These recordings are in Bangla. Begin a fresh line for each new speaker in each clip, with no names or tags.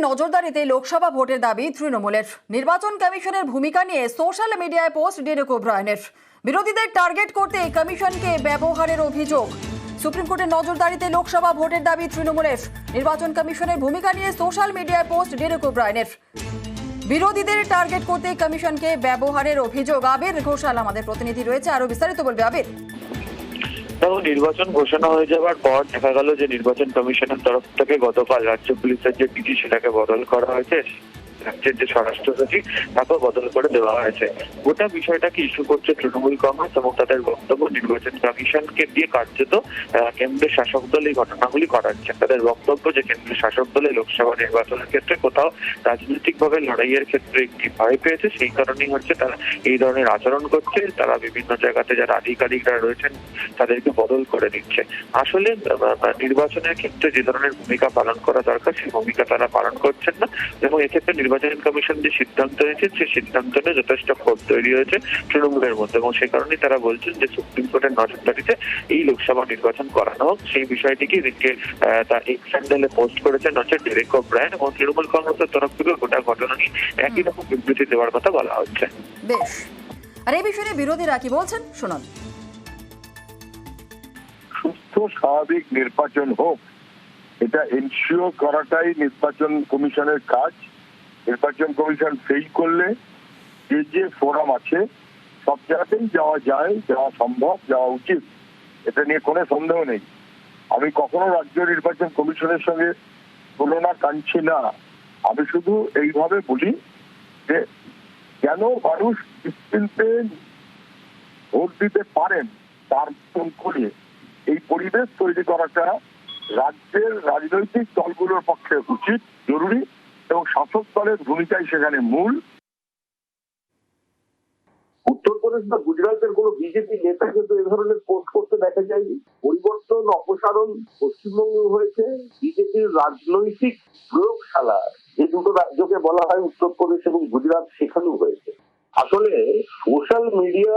নজরদারিতে লোকসভা ভোটের দাবি তৃণমূলের। নির্বাচন কমিশনের ভূমিকা নিয়ে সোশ্যাল মিডিয়ায় পোস্ট ডেরেক ওব্রায়েনের। বিরোধীদের টার্গেট করতে কমিশনকে ব্যবহারের অভিযোগ। সুপ্রিম কোর্টের নজরদারিতে লোকসভা ভোটের দাবি তৃণমূলের। নির্বাচন কমিশনের ভূমিকা নিয়ে সোশ্যাল মিডিয়ায় পোস্ট ডেরেক ওব্রায়েনের। বিরোধীদের টার্গেট করতে কমিশনকে ব্যবহারের অভিযোগ। আবির ঘোষাল আমাদের প্রতিনিধি রয়েছে, আরো বিস্তারিত বলবে আবির।
নির্বাচন ঘোষণা হয়ে যাওয়ার পর দেখা গেল যে নির্বাচন কমিশনের তরফ থেকে গতকাল রাজ্য পুলিশের যে ডিজি সেটাকে বদল করা হয়েছে, রাজ্যের যে স্বরাষ্ট্র সচিব তাকেও বদল করে দেওয়া হয়েছে। গোটা বিষয়টাকে ইস্যু করছে তৃণমূল কংগ্রেস এবং তাদের বক্তব্য নির্বাচন কমিশনকে দিয়ে কার্যত কেন্দ্রের শাসক দল এই ঘটনাগুলি করাচ্ছে। তাদের বক্তব্য যে কেন্দ্রের শাসক দলে লোকসভা নির্বাচনের ক্ষেত্রে কোথাও রাজনৈতিকভাবে লড়াইয়ের ক্ষেত্রে একটি ভয় পেয়েছে, সেই কারণেই হচ্ছে তারা এই ধরনের আচরণ করছে। তারা বিভিন্ন জায়গাতে যারা আধিকারিকরা রয়েছেন তাদেরকে বদল করে দিচ্ছে। আসলে নির্বাচনের ক্ষেত্রে যে ধরনের ভূমিকা পালন করা দরকার সেই ভূমিকা তারা পালন করছেন না এবং এক্ষেত্রে নির্বাচন কমিশন যে সিদ্ধান্ত নিয়েছে সেই সিদ্ধান্ত নিয়ে যথেষ্ট ক্ষোভ তৈরি হয়েছে তৃণমূলের মধ্যে এবং সেই কারণেই তারা বলছেন যে সুপ্রিম কোর্টের নজরদারিতে এই লোকসভা নির্বাচন করানো হোক। সেই বিষয়টিকে দিনকে তার এক্স হ্যান্ডেলে পোস্ট করেছেন হচ্ছে ডেরেক ওব্রায়েন এবং তৃণমূল কংগ্রেসের তরফ থেকে গোটা ঘটনা নিয়ে একই রকম বিবৃতি দেওয়ার কথা বলা হচ্ছে।
বেশ, আর এই বিষয়ে বিরোধীরা কি বলছেন শুনুন।
সুস্থ স্বাভাবিক নির্বাচন হোক, এটা এনশিওর করাটাই নির্বাচন কমিশনের কাজ। নির্বাচন কমিশন ফেল করলে যে ফোরাম আছে সব জায়গাতেই যাওয়া যায়, যাওয়া সম্ভব, যাওয়া উচিত, এটা নিয়ে কোনো সন্দেহ নেই। আমি কখনো রাজ্য নির্বাচন কমিশনের সঙ্গে তুলনা টানছি না। আমি শুধু এইভাবে বলি যে কেন মানুষ নিশ্চিন্তে ভোট দিতে পারেন তার মতন করে এই পরিবেশ তৈরি করাটা রাজ্যের রাজনৈতিক দলগুলোর পক্ষে উচিত, জরুরি এবং শাসক দলের ভূমিকাই সেখানে মূল।
উত্তরপ্রদেশ বা গুজরাটের কোন বিজেপি নেতাকে তো এ ধরনের পোস্ট করতে দেখা যায়নি। পরিবর্তন অপসারণ পশ্চিমবঙ্গে হয়েছে বিজেপির রাজনৈতিক প্রয়োগশালা, যে দুটো রাজ্যকে বলা হয় উত্তরপ্রদেশ এবং গুজরাট, সেখানেও হয়েছে। আসলে সোশ্যাল মিডিয়া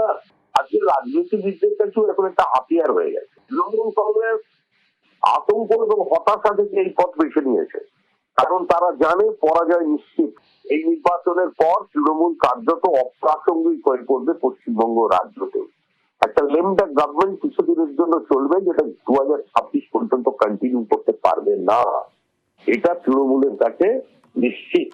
আজকের রাজনীতিবিদদের কাছেও এখন একটা হাতিয়ার হয়ে গেছে। তৃণমূল কংগ্রেস আতঙ্ক এবং হতাশা থেকে এই পথ বেছে নিয়েছে, কারণ তারা জানে পরাজয় নিশ্চিত। এই নির্বাচনের পর তৃণমূল কার্যত অপ্রাসঙ্গিক হয়ে পড়বে পশ্চিমবঙ্গ রাজ্যতে। একটা লেমডা গভর্নমেন্ট কিছুদিনের জন্য চলবে, যেটা 2026 পর্যন্ত কন্টিনিউ করতে পারবে না, এটা তৃণমূলের কাছে নিশ্চিত।